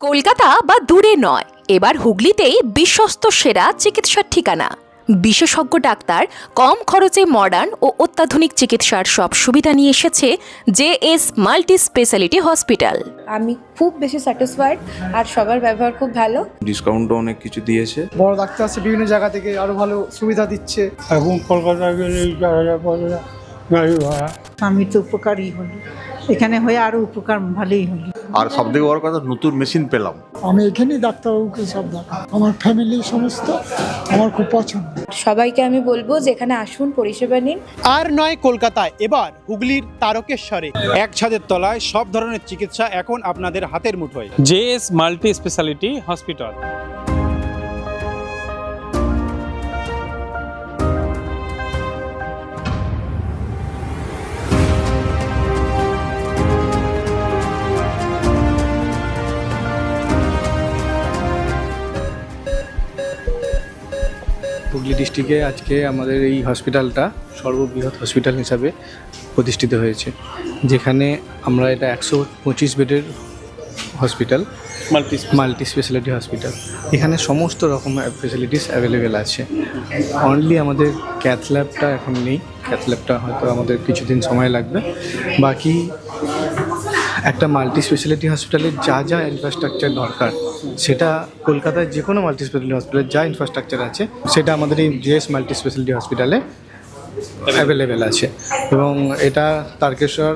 কলকাতা বা দূরে নয়, এবার হুগলিতেই বিশ্বস্ত সেরা চিকিৎসার ঠিকানা। বিশেষজ্ঞ ডাক্তার, কম খরচে মডার্ন ও অত্যাধুনিক চিকিৎসার সব সুবিধা নিয়ে এসেছে জেএস মাল্টি স্পেশালিটি হসপিটাল। আমি খুব বেশি স্যাটিসফাইড আর সবার ব্যবহার খুব ভালো। ডিসকাউন্টও অনেক কিছু দিয়েছে। বড় ডাক্তার আছে, বিভিন্ন জায়গা থেকে আরো ভালো সুবিধা দিচ্ছে। এখন কলকাতায় গেলে 4,000 গাড়ি ভাড়া। আমি তো উপকারই হলো, এখানে হয়ে আরো উপকার ভালোই হলো। আর সব থেকে বড় কথা, নতুন মেশিন পেলাম। আমি এখানেই ডাক্তারবাবুকে সব দেখা, আমার ফ্যামিলি সমস্ত আমার খুব পছন্দ। সবাইকে আমি বলবো যে এখানে আসুন, পরিষেবা নিন। আর নয় কলকাতায়, এবার হুগলির তারকেশ্বরে এক ছাদের তলায় সব ধরনের চিকিৎসা এখন আপনাদের হাতের মুঠোয়। JS multi speciality hospital. Hooghly ডিস্ট্রিক্টে আজকে আমাদের এই হসপিটালটা সর্ববৃহৎ হসপিটাল হিসাবে প্রতিষ্ঠিত হয়েছে, যেখানে আমরা এটা 125 বেডের হসপিটাল, মাল্টি স্পেশালিটি হসপিটাল। এখানে সমস্ত রকম ফেসিলিটিস অ্যাভেলেবেল আছে। অনলি আমাদের ক্যাথ ল্যাবটা এখন নেই, ক্যাথ ল্যাবটা হয়তো আমাদের কিছুদিন সময় লাগবে। বাকি একটা মাল্টি স্পেশালিটি হসপিটালের যা যা ইনফ্রাস্ট্রাকচার দরকার, সেটা কলকাতায় যে কোনো মাল্টি স্পেশালিটি হসপিটালের যা ইনফ্রাস্ট্রাকচার আছে সেটা আমাদের এই জেএস মাল্টি স্পেশালিটি হসপিটালে অ্যাভেলেবেল আছে। এবং এটা তারকেশ্বর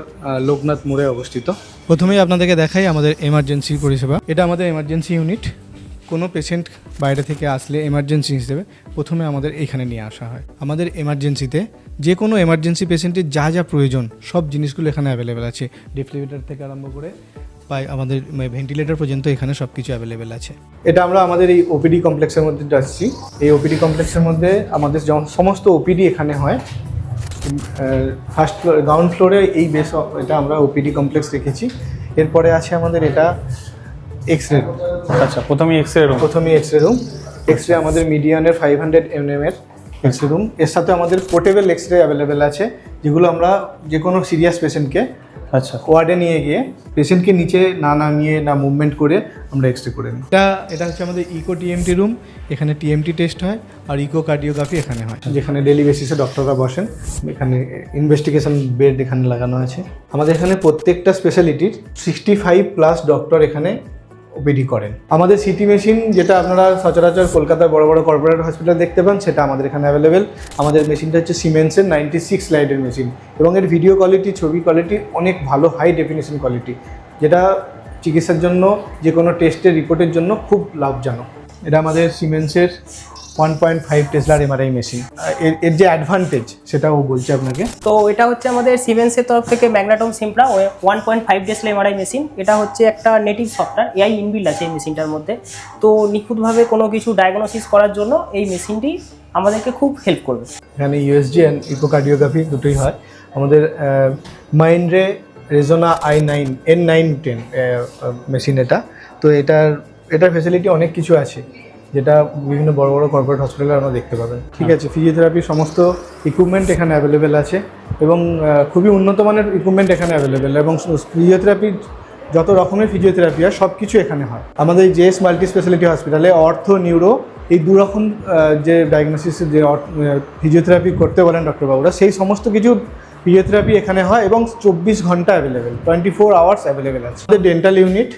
লোকনাথ মোড়ে অবস্থিত। প্রথমেই আপনাদেরকে দেখাই আমাদের এমার্জেন্সি পরিষেবা। এটা আমাদের এমার্জেন্সি ইউনিট। কোনো পেশেন্ট বাইরে থেকে আসলে এমার্জেন্সি হিসেবে প্রথমে আমাদের এখানে নিয়ে আসা হয়। আমাদের এমার্জেন্সিতে যে কোনো এমার্জেন্সি পেশেন্টের যা যা প্রয়োজন সব জিনিসগুলো এখানে অ্যাভেলেবেল আছে। ডিফিব্রিলেটর থেকে আরম্ভ করে আমাদের ভেন্টিলেটর পর্যন্ত এখানে সব কিছু অ্যাভেলেবেল আছে। এটা আমরা আমাদের এই ওপিডি কমপ্লেক্সের মধ্যে আসছি। এই ওপিডি কমপ্লেক্সের মধ্যে আমাদের সমস্ত ওপিডি এখানে হয়। ফার্স্ট ফ্লোর, গ্রাউন্ড ফ্লোরে এই এটা আমরা ওপিডি কমপ্লেক্স রেখেছি। এরপরে আছে আমাদের এটা এক্স রে রুম। আচ্ছা, প্রথমেই এক্সরে রুম। এক্স রে আমাদের মিডিয়ানের 500 mm এর এক্স রে রুম। এর সাথে আমাদের পোর্টেবল এক্স রে অ্যাভেলেবেল আছে, যেগুলো আমরা যে কোনো সিরিয়াস পেশেন্টকে ওয়ার্ডে নিয়ে গিয়ে পেশেন্টকে নিচে না নামিয়ে না মুভমেন্ট করে আমরা এক্স রে করে নিই। এটা হচ্ছে আমাদের ইকো টিএমটি রুম। এখানে টিএমটি টেস্ট হয় আর ইকো কার্ডিওগ্রাফি এখানে হয়, যেখানে ডেলি বেসিসে ডক্টররা বসেন। এখানে ইনভেস্টিগেশন বেড এখানে লাগানো আছে। আমাদের এখানে প্রত্যেকটা স্পেশালিটির 65+ ডক্টর এখানে ওপিডি করেন। আমাদের সিটি মেশিন, যেটা আপনারা সচরাচর কলকাতার বড় বড় কর্পোরেট হসপিটাল দেখতে পান, সেটা আমাদের এখানে অ্যাভেলেবেল। আমাদের মেশিনটা হচ্ছে সিমেন্সের 96 লাইটের মেশিন, এবং এর ভিডিও কোয়ালিটি, ছবি কোয়ালিটি অনেক ভালো, হাই ডেফিনিশন কোয়ালিটি, যেটা চিকিৎসার জন্য, যে কোনো টেস্টের রিপোর্টের জন্য খুব লাভজনক। এটা আমাদের সিমেন্সের 1.5 টেসলার এমআরআই মেশিন। এর যে অ্যাডভান্টেজ সেটাও বলছি আপনাকে। তো এটা হচ্ছে আমাদের সিমেন্সের তরফ থেকে ম্যাগনাটম সিম্প্রা 1.5 টেসলা এমআরআই মেশিন। এটা হচ্ছে একটা নেটিভ সফটওয়্যার, এআই ইনবিল্ড আছে এই মেশিনটার মধ্যে। তো নিখুঁতভাবে কোনো কিছু ডায়াগনোসিস করার জন্য এই মেশিনটি আমাদেরকে খুব হেল্প করবে। এখানে ইউএসজি অ্যান্ড ইকোকার্ডিওগ্রাফি দুটোই হয়। আমাদের মাইন্ডরে রেজোনা N910 মেশিন এটা। তো এটার ফ্যাসিলিটি অনেক কিছু আছে, যেটা বিভিন্ন বড় বড় কর্পোরেট হসপিটালে আমরা দেখতে পাবেন। ঠিক আছে, ফিজিওথেরাপির সমস্ত ইকুইপমেন্ট এখানে অ্যাভেলেবেল আছে, এবং খুবই উন্নত মানের ইকুইপমেন্ট এখানে অ্যাভেলেবেল। এবং ফিজিওথেরাপির যত রকমের ফিজিওথেরাপি হয় সব কিছু এখানে হয়। আমাদের জেএস মাল্টি স্পেশালিটি হসপিটালে অর্থো, নিউরো এই দুরকম যে ডায়াগনোসিসের যে ফিজিওথেরাপি করতে বলেন ডক্টরবাবুরা, সেই সমস্ত কিছু ফিজিওথেরাপি এখানে হয়, এবং 24 ঘন্টা অ্যাভেলেবেল, 24 আওয়ার্স অ্যাভেলেবেল আছে। আমাদের ডেন্টাল ইউনিট,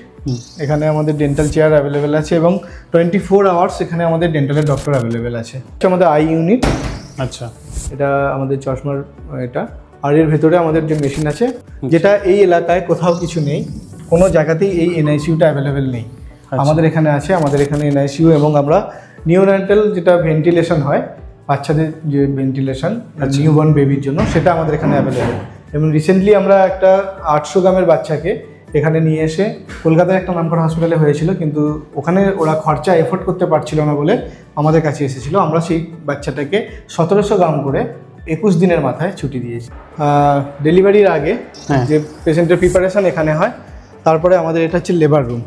এখানে আমাদের ডেন্টাল চেয়ার অ্যাভেলেবেল আছে, এবং 24 আওয়ার্স এখানে আমাদের ডেন্টালের ডক্টর অ্যাভেলেবেল আছে। আমাদের আই ইউনিট, আচ্ছা, এটা আমাদের চশমার এটা। আর এর ভেতরে আমাদের যে মেশিন আছে, যেটা এই এলাকায় কোথাও কিছু নেই, কোনো জায়গাতেই এই এনআইসিউটা অ্যাভেলেবেল নেই, আমাদের এখানে আছে। আমাদের এখানে এনআইসিউ, এবং আমরা নিউনাটাল যেটা ভেন্টিলেশন হয়, বাচ্চাদের যে ভেন্টিলেশন নিউবর্ন বেবির জন্য, সেটা আমাদের এখানে অ্যাভেলেবেল। এবং রিসেন্টলি আমরা একটা 800 গ্রামের বাচ্চাকে এখানে নিয়ে এসে, কলকাতায় একটা নামকরা হসপিটালে হয়েছিল, কিন্তু ওখানে ওরা খরচা এফোর্ড করতে পারছিল না বলে আমাদের কাছে এসেছিলো। আমরা সেই বাচ্চাটাকে 1700 গ্রাম করে 21 দিনের মাথায় ছুটি দিয়েছি। ডেলিভারির আগে যে পেশেন্টের প্রিপারেশন এখানে হয়। তারপরে আমাদের এটা হচ্ছে লেবার রুম।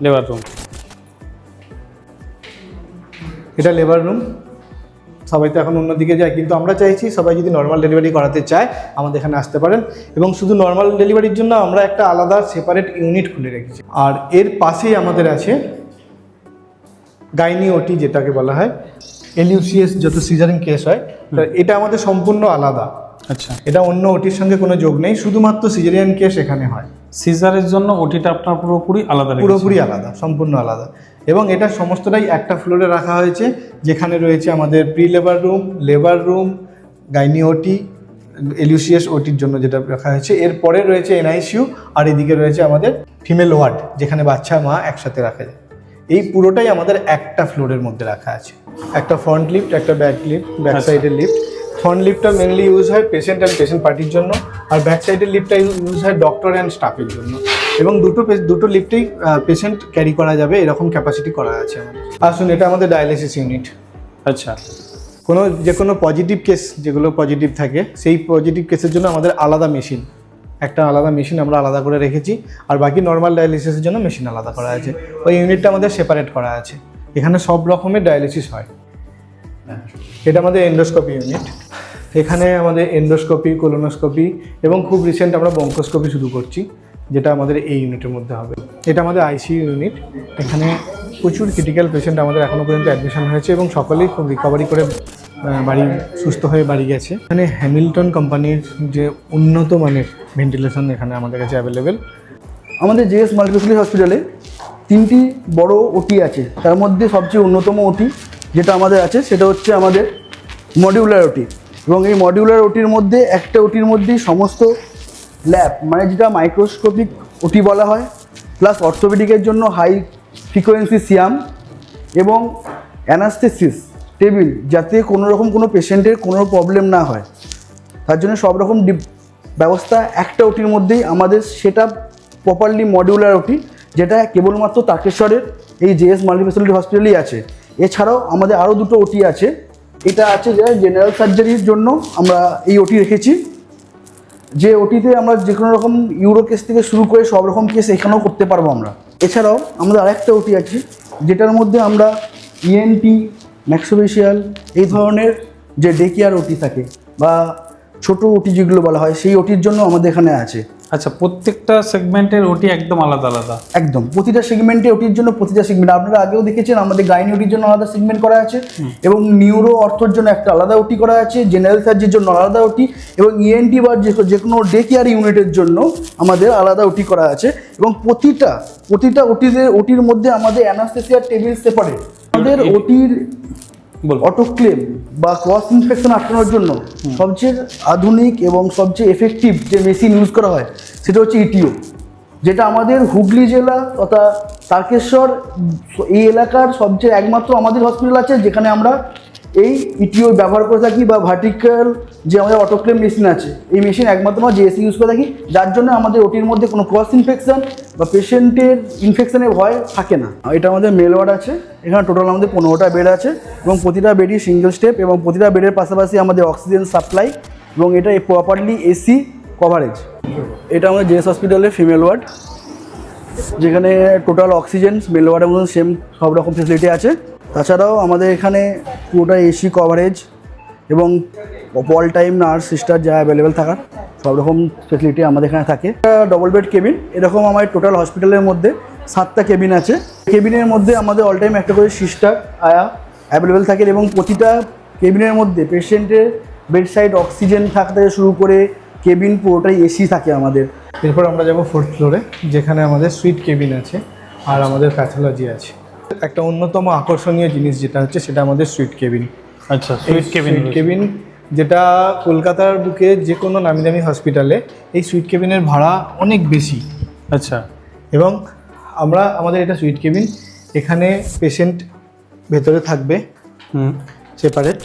এটা লেবার রুম। সবাই তো এখন অন্যদিকে যায়, কিন্তু আমরা চাইছি সবাই যদি নর্মাল ডেলিভারি করাতে চায় আমাদের এখানে আসতে পারেন। এবং শুধু নর্মাল ডেলিভারির জন্য আমরা একটা আলাদা সেপারেট ইউনিট খুলে রেখেছি। আর এর পাশেই আমাদের আছে গাইনি ওটি যেটাকে বলা হয়, এলইউসিএস যত সিজারিং কেস হয়, তা এটা আমাদের সম্পূর্ণ আলাদা। আচ্ছা, এটা অন্য ওটির সঙ্গে কোনো যোগ নেই, শুধুমাত্র সিজারিয়ান কেস এখানে হয়। সিজারের জন্য ওটিটা আপনার পুরোপুরি আলাদা রেখেছেন? পুরোপুরি আলাদা, সম্পূর্ণ আলাদা। এবং এটা সমস্তটাই একটা ফ্লোরে রাখা হয়েছে, যেখানে রয়েছে আমাদের প্রি লেবার রুম, গাইনি ওটি, এলইউসিএস ওটির জন্য যেটা রাখা হয়েছে। এরপরে রয়েছে এনআইসিইউ, আর এদিকে রয়েছে আমাদের ফিমেল ওয়ার্ড, যেখানে বাচ্চা মা একসাথে রাখা যায়। এই পুরোটাই আমাদের একটা ফ্লোরের মধ্যে রাখা আছে। একটা ফ্রন্ট লিফট, একটা ব্যাক সাইডের লিফট। ফ্রন্ট লিফটটা মেনলি ইউজ হয় পেশেন্ট অ্যান্ড পেশেন্ট পার্টির জন্য, আর ব্যাক সাইডের লিফটটা ইউজ হয় ডক্টর অ্যান্ড স্টাফের জন্য। এবং দুটো লিফটেই পেশেন্ট ক্যারি করা যাবে, এরকম ক্যাপাসিটি করা আছে আমাদের। আসুন, এটা আমাদের ডায়ালিসিস ইউনিট। আচ্ছা, যে কোনো পজিটিভ কেস যেগুলো পজিটিভ থাকে, সেই পজিটিভ কেসের জন্য আমাদের আলাদা মেশিন, একটা আলাদা মেশিন আমরা আলাদা করে রেখেছি। আর বাকি নর্মাল ডায়ালিসিসের জন্য মেশিন আলাদা করা আছে। ওই ইউনিটটা আমাদের সেপারেট করা আছে। এখানে সব রকমের ডায়ালিসিস হয়। এটা আমাদের এন্ডোস্কোপি ইউনিট। এখানে আমাদের এন্ডোস্কোপি, কোলোনোস্কোপি এবং খুব রিসেন্ট আমরা বঙ্কোস্কোপি শুরু করছি, যেটা আমাদের এই ইউনিটের মধ্যে হবে। এটা আমাদের আইসিইউ ইউনিট। এখানে প্রচুর ক্রিটিক্যাল পেশেন্ট আমাদের এখনও পর্যন্ত অ্যাডমিশন হয়েছে এবং সকলেই খুব রিকভারি করে সুস্থ হয়ে বাড়ি গেছে। এখানে হ্যামিল্টন কোম্পানির যে উন্নত মানের ভেন্টিলেশন এখানে আমাদের কাছে অ্যাভেলেবেল। আমাদের জেএস মাল্টিস্পেশালিটি হসপিটালে 3টি বড় ওটি আছে। তার মধ্যে সবচেয়ে অন্যতম ওটি যেটা আমাদের আছে সেটা হচ্ছে আমাদের মডিউলার ওটি। এবং এই মডিউলার ওটির মধ্যে একটা ওটির মধ্যেই সমস্ত ল্যাব, মানে যেটা মাইক্রোস্কোপিক ওটি বলা হয়, প্লাস অর্থোপেডিকের জন্য হাই ফ্রিকোয়েন্সি সিয়াম এবং অ্যানাস্থেসিস টেবিল, যাতে কোনো পেশেন্টের কোনো প্রবলেম না হয়, তার জন্য সব রকম ব্যবস্থা একটা ওটির মধ্যেই আমাদের সেটা প্রপারলি মডিউলার ওটি, যেটা কেবলমাত্র তারকেশ্বরের এই জেএস মাল্টিস্পেশালিটি হসপিটালই আছে। এছাড়াও আমাদের আরও দুটো ওটি আছে। এটা আছে যে জেনারেল সার্জারির জন্য আমরা এই ওটি রেখেছি, যে ওটিতে আমরা যে কোনো রকম ইউরো কেস থেকে শুরু করে সব রকম কেস এখানেও করতে পারবো আমরা। এছাড়াও আমাদের আরেকটা ওটি আছে, যেটার মধ্যে আমরা ইএনটি, ম্যাক্সোফেশিয়াল, এই ধরনের যে ডে কেয়ার ওটি থাকে বা ছোটো ওটি যেগুলো বলা হয়, সেই ওটির জন্য আমাদের এখানে আছে। আচ্ছা, প্রত্যেকটা সেগমেন্টের ওটি একদম আলাদা আলাদা? একদম, প্রতিটা সেগমেন্টে ওটির জন্য প্রতিটা সেগমেন্ট, আপনারা আগেও দেখেছেন আমাদের গাইনি ওটির জন্য আলাদা সেগমেন্ট করা আছে, এবং নিউরো অর্থোর জন্য একটা আলাদা ওটি করা আছে, জেনারেল সার্জারির জন্য আলাদা ওটি, এবং ইএনটি বা যে কোনো ডে কেয়ার ইউনিটের জন্য আমাদের আলাদা ওটি করা আছে। এবং প্রতিটা ওটির মধ্যে আমাদের অ্যানাস্থেসিয়ার টেবিল সেপারেট। আমাদের ওটির অটোক্লেভ বা ক্রস ইনফেকশন আটকানোর জন্য সবচেয়ে আধুনিক এবং সবচেয়ে এফেক্টিভ যে মেশিন ইউজ করা হয় সেটা হচ্ছে ইটিও, যেটা আমাদের হুগলি জেলা তথা তারকেশ্বর এই এলাকার সবচেয়ে একমাত্র আমাদের হসপিটাল আছে যেখানে আমরা এই ইটিও ব্যবহার করে থাকি, বা ভার্টিক্যাল যে আমাদের অটোক্লেভ মেশিন আছে, এই মেশিন একমাত্র আমরা জেএসি ইউজ করে থাকি, যার জন্য আমাদের ওটির মধ্যে কোনো ক্রস ইনফেকশন বা পেশেন্টের ইনফেকশনের ভয় থাকে না। এটা আমাদের মেল ওয়ার্ড আছে। এখানে টোটাল আমাদের 15টা বেড আছে এবং প্রতিটা বেডই সিঙ্গেল স্টেপ, এবং প্রতিটা বেডের পাশাপাশি আমাদের অক্সিজেন সাপ্লাই, এবং এটা প্রপারলি এসি কভারেজ। এটা আমাদের জেএস হসপিটালের ফিমেল ওয়ার্ড, যেখানে টোটাল অক্সিজেন মেল ওয়ার্ডের মতন সেম সব রকম ফেসিলিটি আছে। তাছাড়াও আমাদের এখানে পুরোটা এসি কভারেজ এবং অল টাইম নার্স সিস্টার যা অ্যাভেলেবেল থাকার সব রকম ফেসিলিটি আমাদের এখানে থাকে। ডবল বেড কেবিন, এরকম আমাদের টোটাল হসপিটালের মধ্যে 7টা কেবিন আছে। কেবিনের মধ্যে আমাদের অল টাইম একটা করে সিস্টার আয়া অ্যাভেলেবেল থাকে, এবং প্রতিটা কেবিনের মধ্যে পেশেন্টের বেড সাইড অক্সিজেন থাকতে শুরু করে কেবিন পুরোটাই এসি থাকে আমাদের। এরপর আমরা যাব 4th ফ্লোরে, যেখানে আমাদের সুইট কেবিন আছে আর আমাদের প্যাথোলজি আছে। একটা অন্যতম আকর্ষণীয় জিনিস যেটা হচ্ছে সেটা আমাদের সুইট কেবিন। আচ্ছা, সুইট কেবিন যেটা কলকাতার বুকে যে কোনো নামি দামি হসপিটালে এই সুইট কেবিনের ভাড়া অনেক বেশি। আচ্ছা, এবং আমাদের এটা সুইট কেবিন, এখানে পেশেন্ট ভেতরে থাকবে সেপারেট,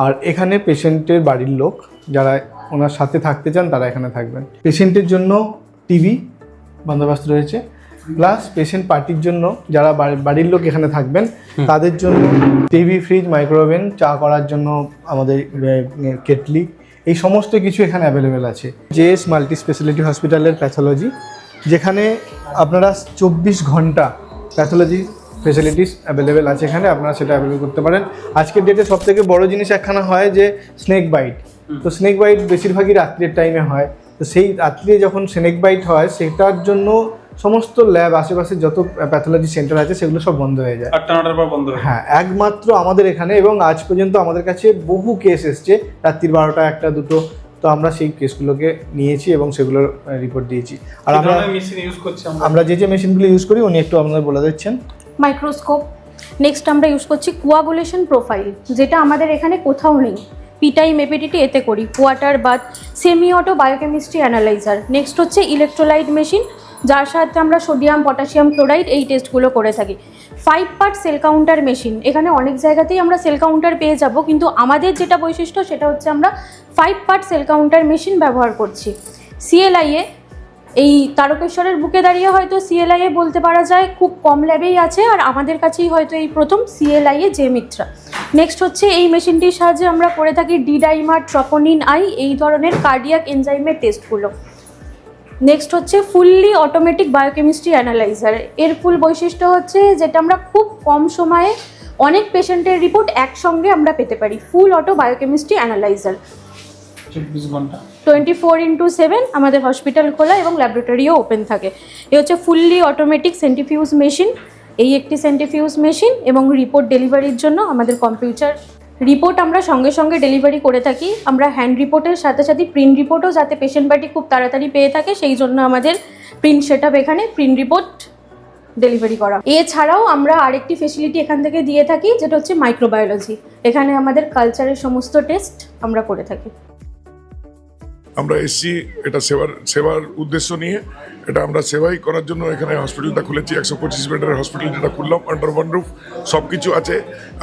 আর এখানে পেশেন্টের বাড়ির লোক যারা ওনার সাথে থাকতে চান তারা এখানে থাকবেন। পেশেন্টের জন্য টিভি বন্দোবস্ত রয়েছে, প্লাস পেশেন্ট পার্টির জন্য যারা বাড়ির লোক এখানে থাকবেন তাদের জন্য টিভি, ফ্রিজ, মাইক্রোওভেন, চা করার জন্য আমাদের কেটলি, এই সমস্ত কিছু এখানে অ্যাভেলেবেল আছে। জেএস মাল্টি স্পেশালিটি হসপিটালের প্যাথোলজি, যেখানে আপনারা 24 ঘন্টা প্যাথোলজি ফেসিলিটিস অ্যাভেলেবেল আছে এখানে, আপনারা সেটা অ্যাভেলেবেল করতে পারেন। আজকের ডেটে সবথেকে বড় জিনিস একখানা হয় যে স্নেক বাইট। তো স্নেক বাইট বেশিরভাগই রাত্রের টাইমে হয়, তো সেই রাত্রে যখন স্নেক বাইট হয় সেটার জন্য সমস্ত ল্যাব আশেপাশে যত প্যাথোলজি সেন্টার আছে সেগুলো সব বন্ধ হয়ে যায়। 8-9টার পর বন্ধ হয়। হ্যাঁ, একমাত্র আমাদের এখানে, এবং আজ পর্যন্ত আমাদের কাছে বহু কেস এসছে রাত্রির 12টা 1টা 2টো, তো আমরা সেই কেসগুলোকে নিয়েছি এবং সেগুলোর রিপোর্ট দিয়েছি। আর আমরা মেশিন ইউজ করছি আমরা যে মেশিনগুলো ইউজ করি উনি একটু আপনাদের বলে দিচ্ছেন। মাইক্রোস্কোপ, নেক্সট আমরা ইউজ করছি কোয়াগুলেশন প্রোফাইল, যেটা আমাদের এখানে কোথাও নেই। পিটাইম এপিডিটি এতে করি, water bath, semi auto biochemistry analyser. Next হচ্ছে ইলেকট্রোলাইট মেশিন, যার সাথে আমরা সোডিয়াম পটাশিয়াম ক্লোরাইড এই টেস্টগুলো করে থাকি। 5 পার্ট সেল কাউন্টার মেশিন, এখানে অনেক জায়গাতেই আমরা সেল কাউন্টার পেয়ে যাব, কিন্তু আমাদের যেটা বৈশিষ্ট্য সেটা হচ্ছে আমরা 5 পার্ট সেল কাউন্টার মেশিন ব্যবহার করছি। সিএলআইএ, এই তারকেশ্বরের বুকে দাঁড়িয়ে হয়তো সিএলআইএ বলতে পারা যায় খুব কম ল্যাবেই আছে, আর আমাদের কাছেই হয়তো এই প্রথম সিএলআইএ জে মিত্রা। নেক্সট হচ্ছে এই মেশিনটির সাহায্যে আমরা করে থাকি ডিডাইমার, ট্রপোনিন আই, এই ধরনের কার্ডিয়াক এনজাইমের টেস্টগুলো। নেক্সট হচ্ছে ফুললি অটোমেটিক বায়োকেমিস্ট্রি অ্যানালাইজার। এর ফুল বৈশিষ্ট্য হচ্ছে যেটা আমরা খুব কম সময়ে অনেক পেশেন্টের রিপোর্ট একসঙ্গে আমরা পেতে পারি। ফুল অটো বায়োকেমিস্ট্রি অ্যানালাইজার, 24 ঘন্টা 24/7 আমাদের হসপিটাল খোলা এবং ল্যাবরেটরিও ওপেন থাকে। এ হচ্ছে ফুললি অটোমেটিক সেন্ট্রিফিউজ মেশিন, এই একটি সেন্ট্রিফিউজ মেশিন, এবং রিপোর্ট ডেলিভারির জন্য আমাদের কম্পিউটার। রিপোর্ট আমরা সঙ্গে সঙ্গে ডেলিভারি করে থাকি। আমরা হ্যান্ড রিপোর্টের সাথে সাথে প্রিন্ট রিপোর্টও যাতে পেশেন্ট পার্টি খুব তাড়াতাড়ি পেয়ে থাকে সেই জন্য আমাদের প্রিন্ট সেটআপ, এখানে প্রিন্ট রিপোর্ট ডেলিভারি করা। এছাড়াও আমরা আরেকটি ফেসিলিটি এখান থেকে দিয়ে থাকি, যেটা হচ্ছে মাইক্রোবায়োলজি। এখানে আমাদের কালচারের সমস্ত টেস্ট আমরা করে থাকি। আমরা এসছি এটা সেবার উদ্দেশ্য নিয়ে, এটা আমরা সেবাই করার জন্য এখানে হসপিটালটা খুলেছি। 125 বেডের হসপিটাল যেটা খুললাম আন্ডার ওয়ান রুফ, সব কিছু আছে।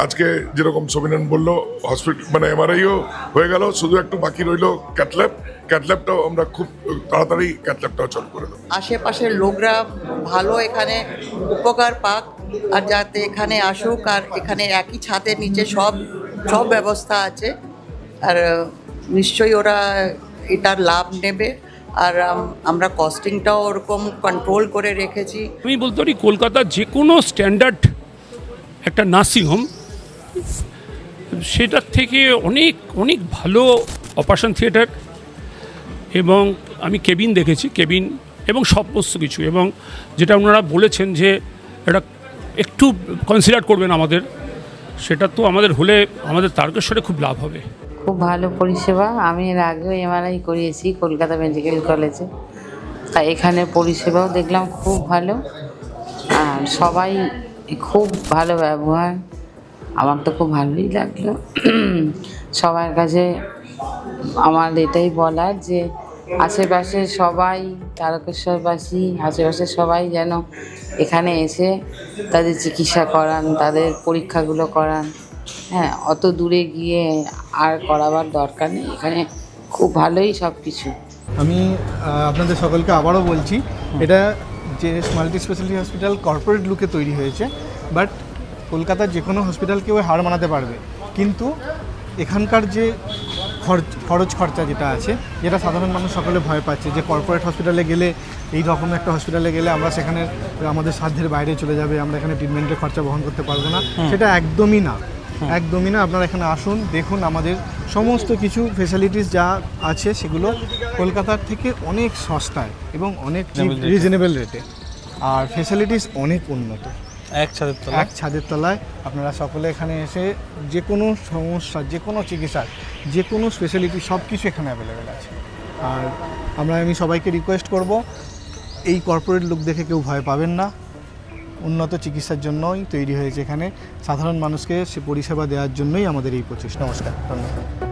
আজকে যেরকম সবিনান বললো হসপিটাল মানে এমআরআইও হয়ে গেল, শুধু একটু বাকি রইলো ক্যাথল্যাবটাও আমরা খুব তাড়াতাড়ি ক্যাথল্যাবটাও চালু করে দেবো। আশেপাশের লোকরা ভালো এখানে উপকার পাক, আর যাতে এখানে আসুক, আর এখানে একই ছাদের নিচে সব ব্যবস্থা আছে, আর নিশ্চয়ই ওরা এটার লাভ নেবে। আর আমরা কস্টিংটাও ওরকম কন্ট্রোল করে রেখেছি। আমি বলতে পারি কলকাতার যে কোনো স্ট্যান্ডার্ড একটা নার্সিংহোম সেটার থেকে অনেক অনেক ভালো অপারেশন থিয়েটার, এবং আমি কেবিন দেখেছি, কেবিন এবং সমস্ত কিছু, এবং যেটা ওনারা বলেছেন যে এটা একটু কনসিডার করবেন আমাদের, সেটা তো আমাদের হলে আমাদের তারকেশ্বরে খুব লাভ হবে। খুব ভালো পরিষেবা। আমি এর আগেও এমআরআই করিয়েছি কলকাতা মেডিকেল কলেজে, তাই এখানে পরিষেবাও দেখলাম খুব ভালো, আর সবাই খুব ভালো ব্যবহার, আমার তো খুব ভালোই লাগলো। সবার কাছে আমার এটাই বলার যে আশেপাশে সবাই, তারকেশ্বরবাসী আশেপাশে সবাই যেন এখানে এসে তাদের চিকিৎসা করান, তাদের পরীক্ষাগুলো করান। হ্যাঁ, অত দূরে গিয়ে আর করাবার দরকার নেই, এখানে খুব ভালোই সব কিছু। আমি আপনাদের সকলকে আবারও বলছি, এটা যে মাল্টি স্পেশালিটি হসপিটাল কর্পোরেট লুকে তৈরি হয়েছে, বাট কলকাতার যে কোনো হসপিটালকেও হার মানাতে পারবে, কিন্তু এখানকার যে খরচ খরচা যেটা আছে, যেটা সাধারণ মানুষ সকলে ভয় পাচ্ছে যে কর্পোরেট হসপিটালে গেলে, এই রকম একটা হসপিটালে গেলে আমরা সেখানে আমাদের সাধ্যের বাইরে চলে যাবে, আমরা এখানে ট্রিটমেন্টের খরচা বহন করতে পারবো না, সেটা একদমই না। একদমই না। আপনারা এখানে আসুন, দেখুন আমাদের সমস্ত কিছু ফেসিলিটিস যা আছে সেগুলো কলকাতার থেকে অনেক সস্তায় এবং অনেক রিজনেবল রেটে, আর ফেসিলিটিস অনেক উন্নত। এক ছাদের তলায় আপনারা সকলে এখানে এসে যে কোনো সমস্যা, যে কোনো চিকিৎসার যে কোনো স্পেশালিটি সব কিছু এখানে অ্যাভেলেবেল আছে। আর আমি সবাইকে রিকোয়েস্ট করব, এই কর্পোরেট লুক দেখে কেউ ভয় পাবেন না। উন্নত চিকিৎসার জন্যই তৈরি হয়েছে এখানে, সাধারণ মানুষকে সে পরিষেবা দেওয়ার জন্যই আমাদের এই প্রচেষ্টা। নমস্কার, ধন্যবাদ।